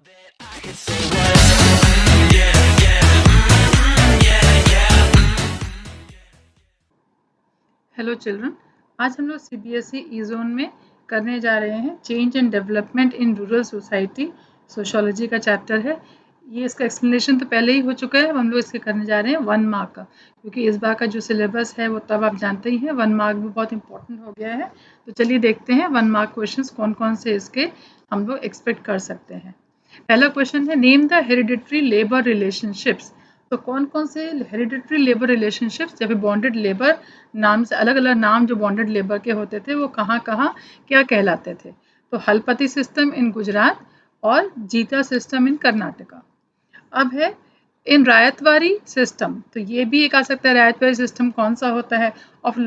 Hello children, आज हम लोग सीबीएसई ई जोन में करने जा रहे हैं change and development in rural society. Sociology का चैप्टर है ये। इसका एक्सप्लेनेशन तो पहले ही हो चुका है। हम लोग इसके करने जा रहे हैं 1 मार्क का, क्योंकि इस बार का जो सिलेबस है वो तब आप जानते ही हैं 1 मार्क भी बहुत इंपॉर्टेंट हो गया है। तो चलिए देखते हैं 1 मार्क क्वेश्चंस कौन कौन से इसके हम लोग एक्सपेक्ट कर सकते हैं। पहला क्वेश्चन है, name the hereditary labour relationships. तो कौन कौन से हेरिडिटरी लेबर रिलेशनशिप्स या फिर बॉन्डेड लेबर नाम से अलग अलग नाम जो बॉन्डेड लेबर के होते थे वो कहाँ कहाँ क्या कहलाते थे। तो हलपति सिस्टम इन गुजरात और जीता सिस्टम इन कर्नाटका। अब है इन रायतवारी सिस्टम, तो ये भी एक आ सकता है। रायतवारी सिस्टम कौन सा होता है? Of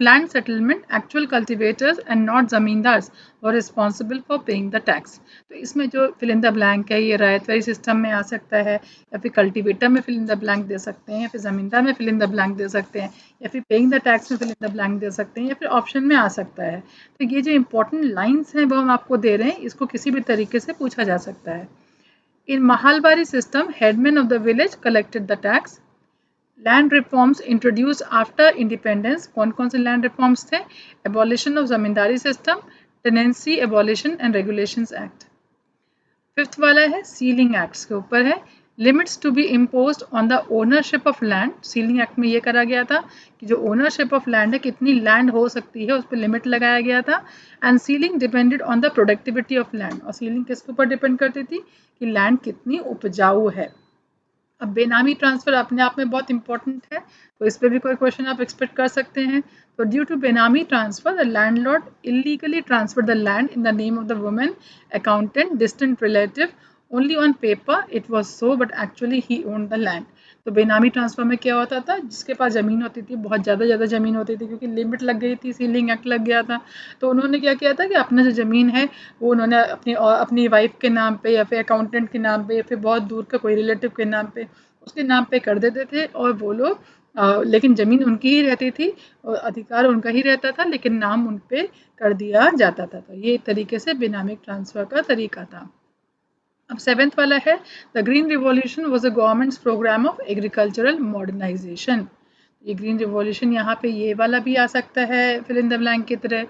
land settlement actual cultivators and not zamindars were responsible for paying the tax. तो इसमें जो फिल इन द ब्लैंक है ये रायतवारी सिस्टम में आ सकता है, या फिर कल्टिवेटर में फिल इन द ब्लैंक दे सकते हैं, या फिर ज़मींदार में फिल इन द ब्लैंक दे सकते हैं, या फिर पेइंग द टैक्स में फिल इन द ब्लैंक दे सकते हैं, या फिर ऑप्शन में आ सकता है। तो ये जो इंपॉर्टेंट लाइन्स हैं वो हम आपको दे रहे हैं, इसको किसी भी तरीके से पूछा जा सकता है। In Mahalbari system, headmen of the village collected the tax. Land reforms introduced after independence. कौन कौन से land reforms थे? Abolition of zamindari system, tenancy abolition and regulations act. Fifth वाला है सीलिंग एक्ट्स के ऊपर है, limits to be imposed on the ownership of land. Ceiling act में ये करा गया था कि जो ओनरशिप ऑफ लैंड है, कितनी लैंड हो सकती है, उस पर लिमिट लगाया गया था। And ceiling depended on the productivity of land. और सीलिंग किसके ऊपर डिपेंड करती थी कि लैंड कितनी उपजाऊ है। अब बेनामी ट्रांसफ़र अपने आप में बहुत इंपॉर्टेंट है, तो इस पर भी कोई क्वेश्चन आप एक्सपेक्ट कर सकते हैं। तो ड्यू टू बेनामी transfer the landlord illegally transfer the land in the name of the women accountant distant relative. Only on paper it was so, but actually he own the land. तो बेनामी transfer में क्या होता था, जिसके पास ज़मीन होती थी, बहुत ज़्यादा ज़मीन होती थी, क्योंकि लिमिट लग गई थी, सीलिंग एक्ट लग गया था, तो उन्होंने क्या किया था कि अपना जो ज़मीन है वो उन्होंने अपनी वाइफ के नाम पे, या फिर अकाउंटेंट के नाम पे, या फिर बहुत दूर का कोई रिलेटिव के नाम पे, उसके नाम पे कर देते थे। और वो लोग लेकिन ज़मीन उनकी ही रहती थी और अधिकार उनका ही रहता था, लेकिन नाम उन पे कर दिया जाता था। तो ये एक तरीके से बेनामिक ट्रांसफ़र का तरीका था। अब 7th वाला है, the green revolution was a government's programme of agricultural modernisation. ये ग्रीन रिवॉल्यूशन यहाँ पे ये वाला भी आ सकता है फिल इन द ब्लैंक की तरह।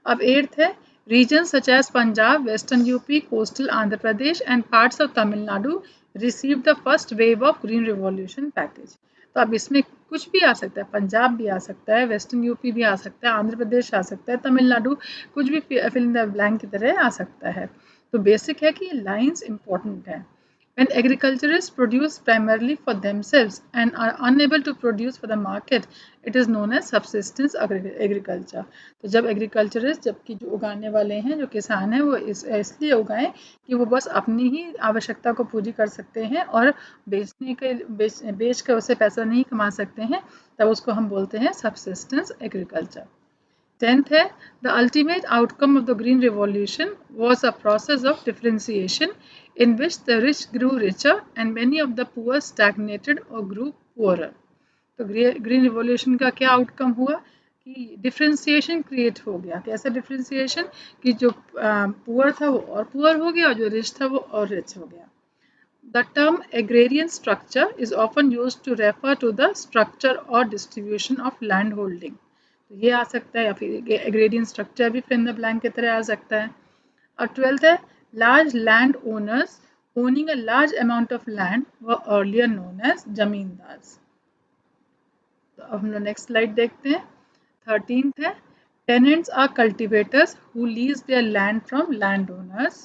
अब 8th है, regions such as Punjab, Western UP, coastal Andhra Pradesh and parts of Tamil Nadu received the first wave of Green Revolution package. तो अब इसमें कुछ भी आ सकता है, पंजाब भी आ सकता है, वेस्टर्न यूपी भी आ सकता है, आंध्र प्रदेश आ सकता है, तमिलनाडु, कुछ भी फिल इन द ब्लैंक की तरह आ सकता है। तो बेसिक है कि ये लाइन्स इंपॉर्टेंट है। When agriculturists produce primarily for themselves and are unable to produce for the market, it is known as subsistence agriculture. तो जब एग्रीकल्चरिस्ट, जबकि जो उगाने वाले हैं, जो किसान हैं, वो इसलिए उगाएं कि वो बस अपनी ही आवश्यकता को पूरी कर सकते हैं और बेच कर उससे पैसा नहीं कमा सकते हैं, तब उसको हम बोलते हैं सबसिस्टेंस एग्रीकल्चर। 10th है, the ultimate outcome of the green revolution was a process of differentiation in which the rich grew richer and many of the poor stagnated or grew poorer. तो ग्रीन रिवॉल्यूशन का क्या outcome हुआ कि differentiation create हो गया। कैसा differentiation कि जो पुअर था वो और पुअर हो गया और जो रिच था वो और रिच हो गया। The term agrarian structure is often used to refer to the structure or distribution of land holding. तो ये आ सकता है, या फिर एग्रेरियन स्ट्रक्चर भी फिर इन द ब्लैंक की तरह आ सकता है। और 12th है, large land owners owning a large amount of land were earlier known as zamindars. तो अब हम लोग नेक्स्ट स्लाइड देखते हैं। 13th है, tenants are cultivators who lease their land from landowners.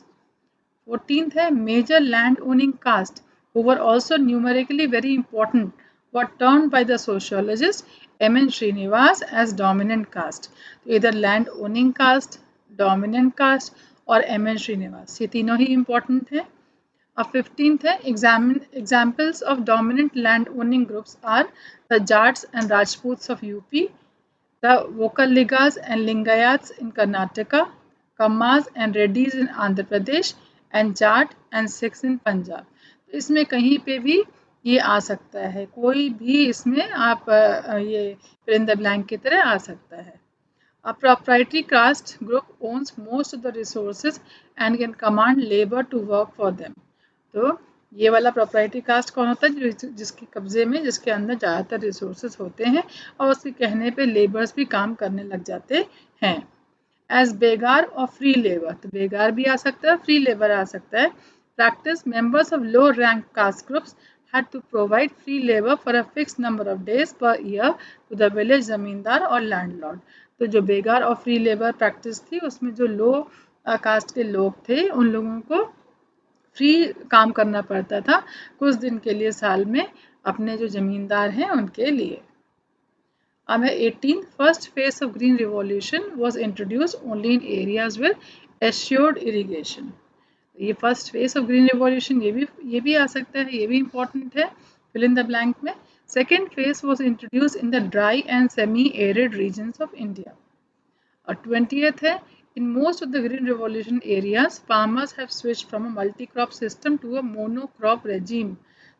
14th है, major land owning caste who were also numerically very important were termed by the sociologist M.N. Srinivas as dominant caste. तो इधर land owning caste, dominant caste और M.N. Srinivas, ये तीनों ही important हैं। अब 15th है, examples of dominant land owning groups are the Jats and Rajputs of UP, the Vokalligas and Lingayats in Karnataka, Kammas and Reddys in Andhra Pradesh and Jat and Sikhs in Punjab. तो इसमें कहीं पे भी ये आ सकता है, कोई भी इसमें आप ये फिल इन द ब्लैंक की तरह आ सकता है। A proprietary caste group owns most of the resources and can command labor to work for them. तो ये वाला प्रोप्राइटरी कास्ट कौन होता है? जिसके कब्जे में, जिसके अंदर ज़्यादातर रिसोर्सेज होते हैं और उसके कहने पे लेबर्स भी काम करने लग जाते हैं। एज बेगार और फ्री लेबर, तो बेगार भी आ सकता है, फ्री लेबर आ सकता है। Practice members of low rank caste groups had to provide free labor for a fixed number of days per year to the village जमींदार और लैंडलॉर्ड। तो जो बेगार और फ्री लेबर प्रैक्टिस थी उसमें जो लो कास्ट के लोग थे उन लोगों को फ्री काम करना पड़ता था कुछ दिन के लिए साल में अपने जो जमींदार हैं उनके लिए। अब है 18, first phase of green revolution was introduced only in areas with assured irrigation। ये first phase of green revolution ये भी आ सकता है, ये भी इम्पोर्टेंट है फिल इन द ब्लैंक में। Second phase was introduce in the dry and semi arid regions of India. और 20th है, in most of the green revolution areas farmers have switched from a multi-crop system to a monocrop regime।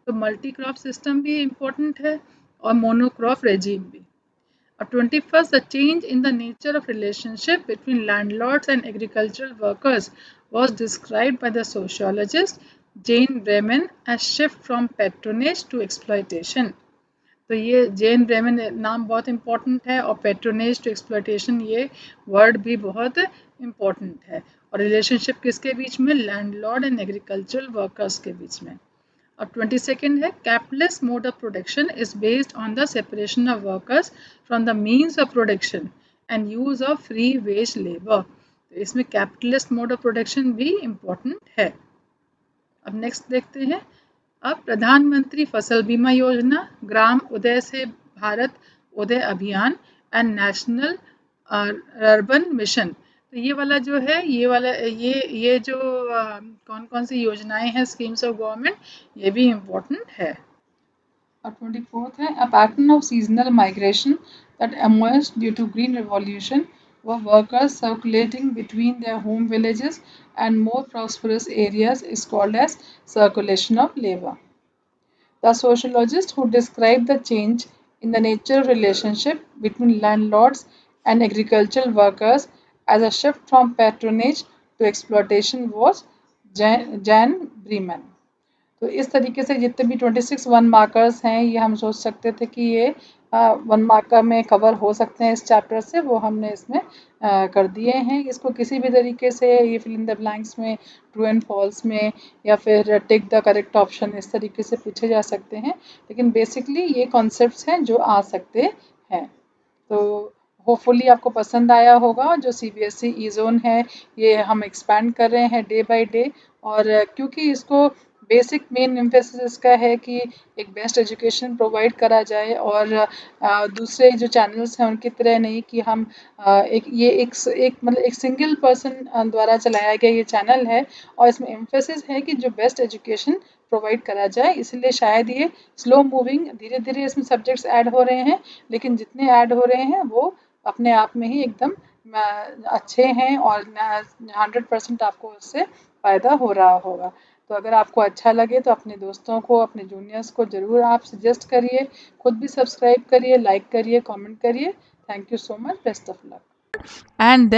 तो multi-crop system भी important है और monocrop regime भी। और 21st, the change in the nature of relationship between landlords and agricultural workers was described by the sociologist Jane Bremen as shift from patronage to exploitation। तो ये जेन Bremen नाम बहुत important है और पेट्रोनेज टू एक्सप्लॉयटेशन ये word भी बहुत important है। और रिलेशनशिप किसके बीच में? लैंडलॉर्ड एंड एग्रीकल्चरल वर्कर्स के बीच में। और 22nd है, capitalist mode of production is based on the separation of workers from the means of production and use of free veg labour. तो इसमें कैपिटलिस्ट मोड ऑफ प्रोडक्शन भी important है। अब next देखते हैं। अब प्रधानमंत्री फसल बीमा योजना, ग्राम उदय से भारत उदय अभियान एंड नेशनल अर्बन मिशन। तो ये वाला जो है, ये जो कौन कौन सी योजनाएं हैं, स्कीम्स ऑफ गवर्नमेंट, ये भी इम्पोर्टेंट है। और 24th है, a pattern of seasonal migration that emerged due to green revolution were workers circulating between their home villages and more prosperous areas is called as circulation of labor। The sociologist who described the change in the natural relationship between landlords and agricultural workers as a shift from patronage to exploitation was Jan Bremen। तो इस तरीके से जितने भी 26 one markers हैं ये हम सोच सकते थे कि ये वन मार्कर में कवर हो सकते हैं इस चैप्टर से, वो हमने इसमें कर दिए हैं। इसको किसी भी तरीके से ये फिल इन द ब्लैंक्स में, ट्रू एंड फॉल्स में, या फिर टिक द करेक्ट ऑप्शन, इस तरीके से पूछे जा सकते हैं। लेकिन बेसिकली ये कॉन्सेप्ट्स हैं जो आ सकते हैं। तो होपफुली आपको पसंद आया होगा। जो CBSE ई जोन है ये हम एक्सपैंड कर रहे हैं डे बाय डे, और क्योंकि इसको बेसिक मेन एम्फेसिस इसका है कि एक बेस्ट एजुकेशन प्रोवाइड करा जाए, और दूसरे जो चैनल्स हैं उनकी तरह नहीं कि हम एक मतलब एक सिंगल पर्सन द्वारा चलाया गया ये चैनल है, और इसमें एम्फेसिस है कि जो बेस्ट एजुकेशन प्रोवाइड करा जाए। इसलिए शायद ये स्लो मूविंग, धीरे धीरे इसमें सब्जेक्ट्स ऐड हो रहे हैं, लेकिन जितने ऐड हो रहे हैं वो अपने आप में ही एकदम अच्छे हैं और 100% आपको उससे फ़ायदा हो रहा होगा। तो अगर आपको अच्छा लगे तो अपने दोस्तों को, अपने जूनियर्स को ज़रूर आप सजेस्ट करिए, खुद भी सब्सक्राइब करिए, लाइक करिए, कमेंट करिए। Thank you so much, best of luck. And